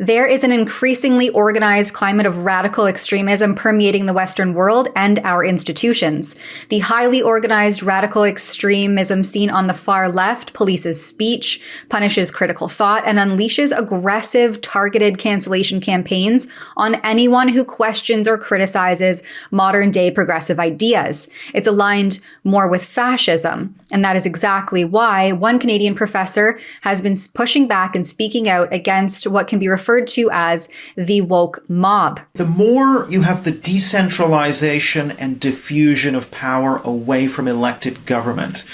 There is an increasingly organized climate of radical extremism permeating the Western world and our institutions. The highly organized radical extremism seen on the far left polices speech, punishes critical thought, and unleashes aggressive, targeted cancellation campaigns on anyone who questions or criticizes modern-day progressive ideas. It's aligned more with fascism, and that is exactly why one Canadian professor has been pushing back and speaking out against what can be referred to as the woke mob. The more you have the decentralization and diffusion of power away from elected government,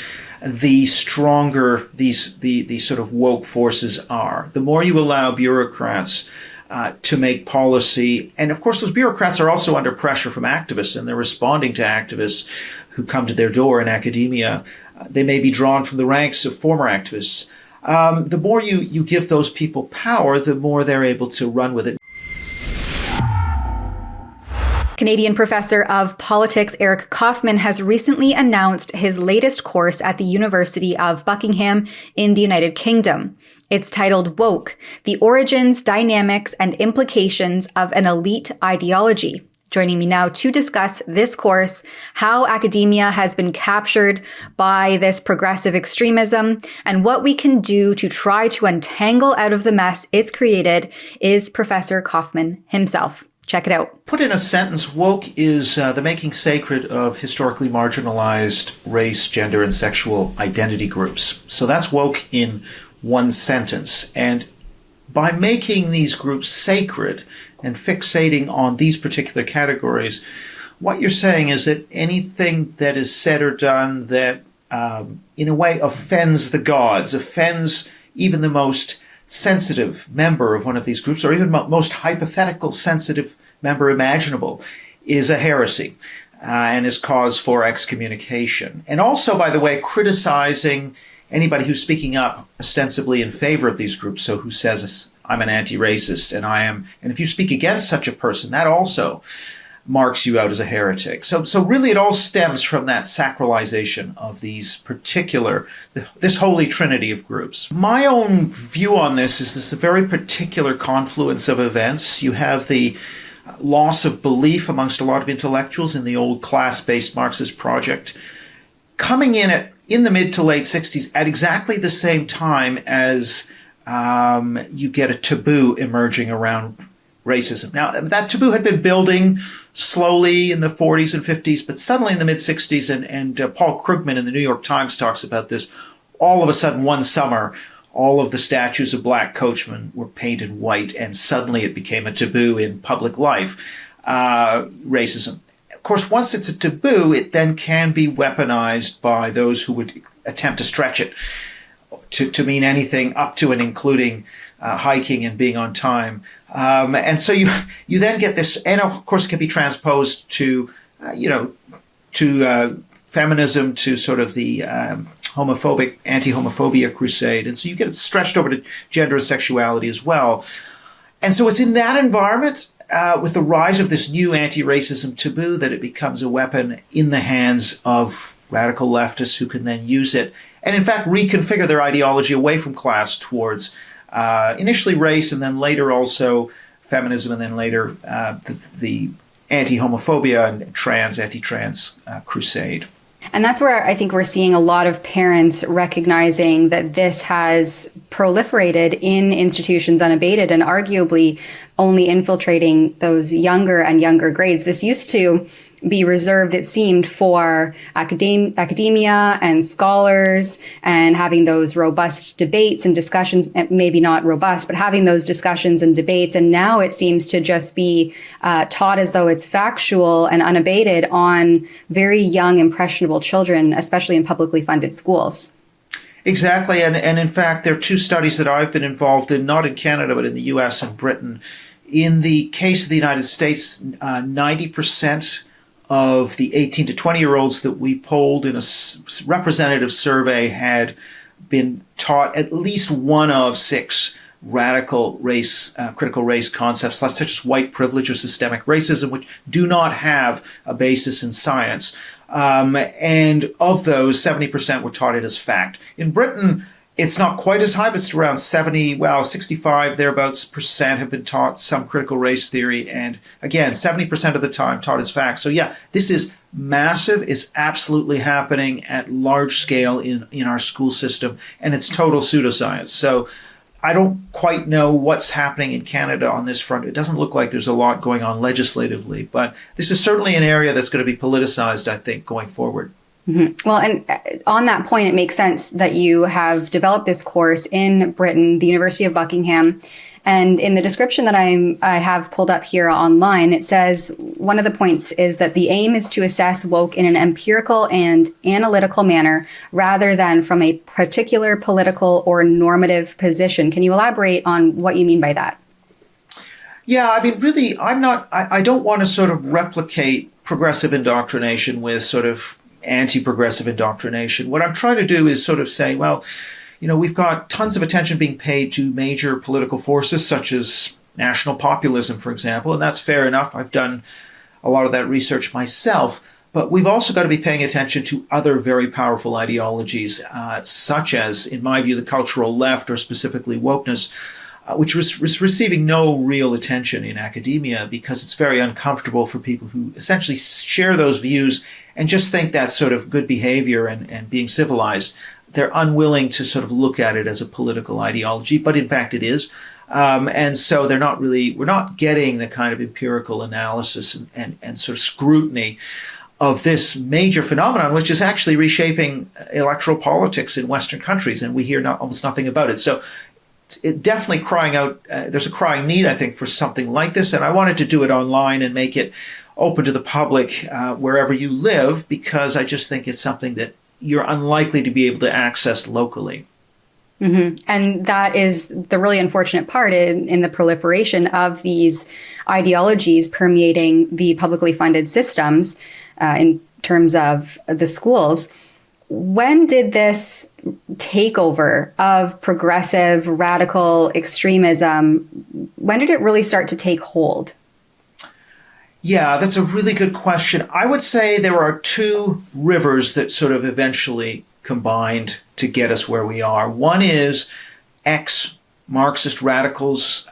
the stronger these sort of woke forces are. The more you allow bureaucrats to make policy, and of course those bureaucrats are also under pressure from activists, and they're responding to activists who come to their door in academia. They may be drawn from the ranks of former activists. The more you give those people power, the more they're able to run with it. Canadian professor of politics Eric Kaufmann has recently announced his latest course at the University of Buckingham in the United Kingdom. It's titled Woke: The Origins, Dynamics, and Implications of an Elite Ideology. Joining me now to discuss this course, how academia has been captured by this progressive extremism, and what we can do to try to untangle out of the mess it's created, is Professor Kaufmann himself. Check it out. Put in a sentence, woke is the making sacred of historically marginalized race, gender, and sexual identity groups. So that's woke in one sentence. And by making these groups sacred and fixating on these particular categories, what you're saying is that anything that is said or done that in a way offends the gods, offends even the most sensitive member of one of these groups, or even most hypothetical sensitive member imaginable, is a heresy and is cause for excommunication. And also, by the way, criticizing anybody who's speaking up ostensibly in favor of these groups, so who says, I'm an anti-racist, and if you speak against such a person, that also marks you out as a heretic. So really it all stems from that sacralization of these this holy trinity of groups. My own view on this is a very particular confluence of events. You have the loss of belief amongst a lot of intellectuals in the old class-based Marxist project, coming in the mid to late 60s at exactly the same time as you get a taboo emerging around racism. Now, that taboo had been building slowly in the 40s and 50s, but suddenly in the mid-60s, and Paul Krugman in the New York Times talks about this, all of a sudden one summer, all of the statues of black coachmen were painted white, and suddenly it became a taboo in public life, racism. Of course, once it's a taboo, it then can be weaponized by those who would attempt to stretch it to mean anything up to and including hiking and being on time. And so you then get this, and of course it can be transposed to feminism, to sort of the anti-homophobia crusade. And so you get it stretched over to gender and sexuality as well. And so it's in that environment, with the rise of this new anti-racism taboo, that it becomes a weapon in the hands of radical leftists who can then use it and in fact reconfigure their ideology away from class towards initially race, and then later also feminism, and then later the anti-homophobia and anti-trans crusade. And that's where I think we're seeing a lot of parents recognizing that this has proliferated in institutions unabated and arguably only infiltrating those younger and younger grades. This used to be reserved, it seemed, for academia and scholars, and having those robust debates and discussions, maybe not robust, but having those discussions and debates. And now it seems to just be taught as though it's factual and unabated on very young, impressionable children, especially in publicly funded schools. Exactly. And in fact, there are two studies that I've been involved in, not in Canada, but in the US and Britain. In the case of the United States, 90% of the 18 to 20-year-olds that we polled in a representative survey had been taught at least one of 6 radical race, critical race concepts, such as white privilege or systemic racism, which do not have a basis in science. And of those, 70% were taught it as fact. In Britain, It's not quite as high, but it's around 70, well, 65 thereabouts percent have been taught some critical race theory. And again, 70% of the time taught as facts. So yeah, this is massive. It's absolutely happening at large scale in our school system, and it's total pseudoscience. So I don't quite know what's happening in Canada on this front. It doesn't look like there's a lot going on legislatively, but this is certainly an area that's going to be politicized, I think, going forward. Mm-hmm. Well, and on that point, it makes sense that you have developed this course in Britain, the University of Buckingham. And in the description that I have pulled up here online, it says one of the points is that the aim is to assess woke in an empirical and analytical manner rather than from a particular political or normative position. Can you elaborate on what you mean by that? Yeah, I mean, really, I don't want to sort of replicate progressive indoctrination with sort of anti-progressive indoctrination. What I'm trying to do is sort of say, well, we've got tons of attention being paid to major political forces such as national populism, for example, and that's fair enough. I've done a lot of that research myself, but we've also got to be paying attention to other very powerful ideologies, such as, in my view, the cultural left, or specifically wokeness, which was receiving no real attention in academia because it's very uncomfortable for people who essentially share those views and just think that's sort of good behavior and being civilized. They're unwilling to sort of look at it as a political ideology, but in fact it is. And so we're not getting the kind of empirical analysis and sort of scrutiny of this major phenomenon, which is actually reshaping electoral politics in Western countries, and we hear almost nothing about it. So it definitely crying out, there's a crying need, I think, for something like this, and I wanted to do it online and make it open to the public wherever you live, because I just think it's something that you're unlikely to be able to access locally. Mm-hmm. And that is the really unfortunate part in the proliferation of these ideologies permeating the publicly funded systems in terms of the schools. When did this takeover of progressive radical extremism, when did it really start to take hold? Yeah, that's a really good question. I would say there are two rivers that sort of eventually combined to get us where we are. One is ex-Marxist radicals,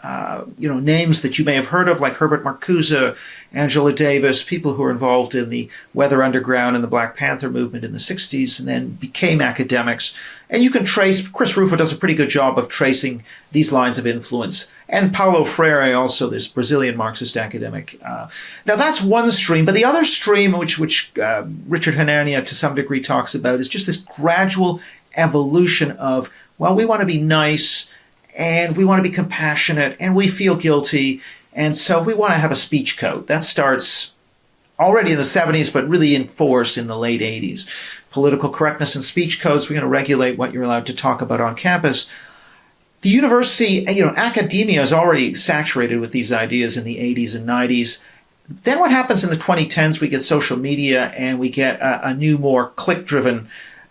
names that you may have heard of, like Herbert Marcuse, Angela Davis, people who were involved in the Weather Underground and the Black Panther movement in the 60s and then became academics. And you can trace, Chris Rufo does a pretty good job of tracing these lines of influence. And Paulo Freire, also this Brazilian Marxist academic. Now that's one stream, but the other stream, which Richard Hanania to some degree talks about, is just this gradual evolution of, well, we want to be nice, and we want to be compassionate, and we feel guilty, and so we want to have a speech code. That starts already in the 70s, but really in force in the late 80s. Political correctness and speech codes, we're going to regulate what you're allowed to talk about on campus. The university, academia is already saturated with these ideas in the 80s and 90s. Then what happens in the 2010s, we get social media and we get a new, more click-driven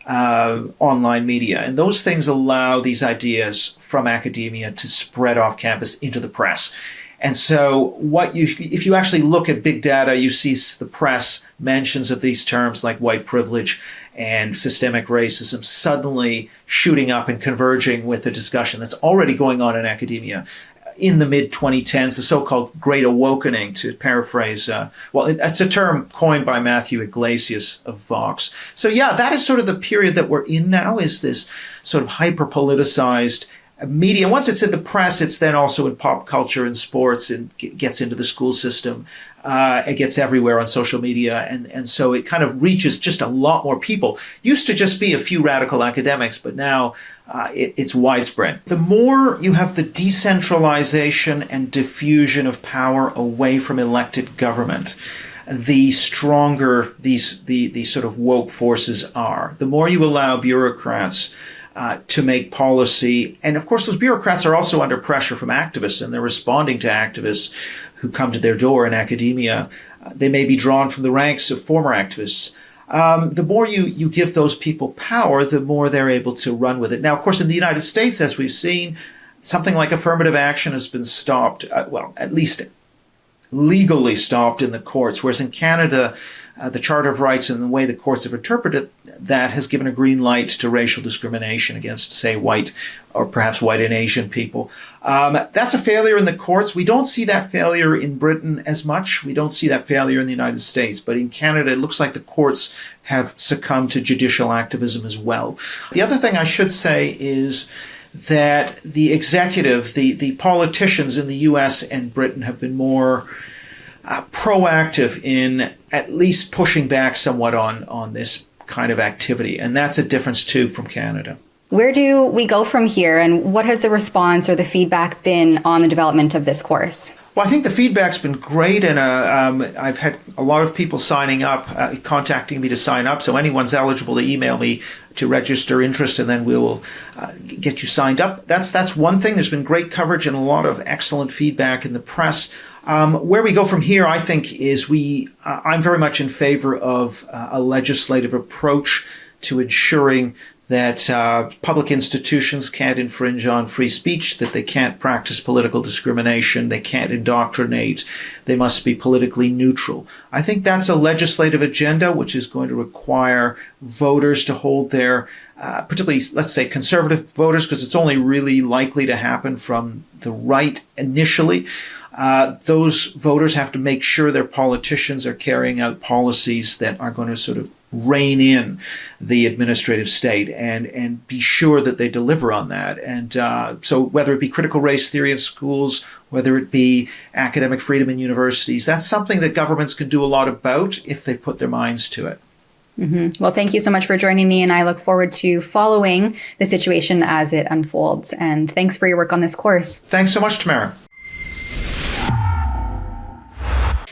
online media. And those things allow these ideas from academia to spread off campus into the press. And so if you actually look at big data, you see the press mentions of these terms like white privilege and systemic racism suddenly shooting up and converging with the discussion that's already going on in academia in the mid-2010s, the so-called Great Awakening, to paraphrase. It's a term coined by Matthew Iglesias of Vox. So yeah, that is sort of the period that we're in now, is this sort of hyper-politicized media. Once it's in the press, it's then also in pop culture and sports, and gets into the school system. It gets everywhere on social media, and so it kind of reaches just a lot more people. Used to just be a few radical academics, but now it's widespread. The more you have the decentralization and diffusion of power away from elected government, the stronger these sort of woke forces are. The more you allow bureaucrats to make policy. And of course, those bureaucrats are also under pressure from activists, and they're responding to activists who come to their door in academia. They may be drawn from the ranks of former activists. The more you give those people power, the more they're able to run with it. Now, of course, in the United States, as we've seen, something like affirmative action has been stopped, at least legally stopped in the courts, whereas in Canada, the Charter of Rights and the way the courts have interpreted that has given a green light to racial discrimination against, say, white or perhaps white and Asian people. That's a failure in the courts. We don't see that failure in Britain as much. We don't see that failure in the United States. But in Canada, it looks like the courts have succumbed to judicial activism as well. The other thing I should say is that the executive, the politicians in the US and Britain have been more proactive in at least pushing back somewhat on this kind of activity. And that's a difference, too, from Canada. Where do we go from here, and what has the response or the feedback been on the development of this course? Well, I think the feedback's been great, and I've had a lot of people signing up, contacting me to sign up. So anyone's eligible to email me to register interest, and then we will get you signed up. That's one thing. There's been great coverage and a lot of excellent feedback in the press. Where we go from here, I think, is I'm very much in favor of a legislative approach to ensuring that public institutions can't infringe on free speech, that they can't practice political discrimination, they can't indoctrinate, they must be politically neutral. I think that's a legislative agenda which is going to require voters to hold their, particularly, let's say, conservative voters, because it's only really likely to happen from the right initially. Those voters have to make sure their politicians are carrying out policies that are going to sort of rein in the administrative state and be sure that they deliver on that. And so whether it be critical race theory in schools, whether it be academic freedom in universities, that's something that governments can do a lot about if they put their minds to it. Mm-hmm. Well, thank you so much for joining me, and I look forward to following the situation as it unfolds. And thanks for your work on this course. Thanks so much, Tamara.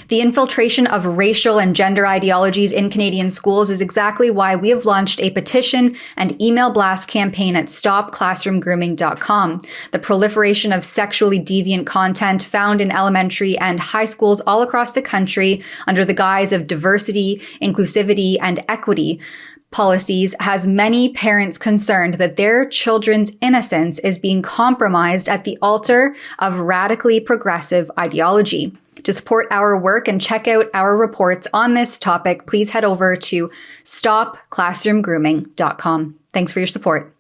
The infiltration of racial and gender ideologies in Canadian schools is exactly why we have launched a petition and email blast campaign at stopclassroomgrooming.com. The proliferation of sexually deviant content found in elementary and high schools all across the country under the guise of diversity, inclusivity, and equity policies has many parents concerned that their children's innocence is being compromised at the altar of radically progressive ideology. To support our work and check out our reports on this topic, please head over to stopclassroomgrooming.com. Thanks for your support.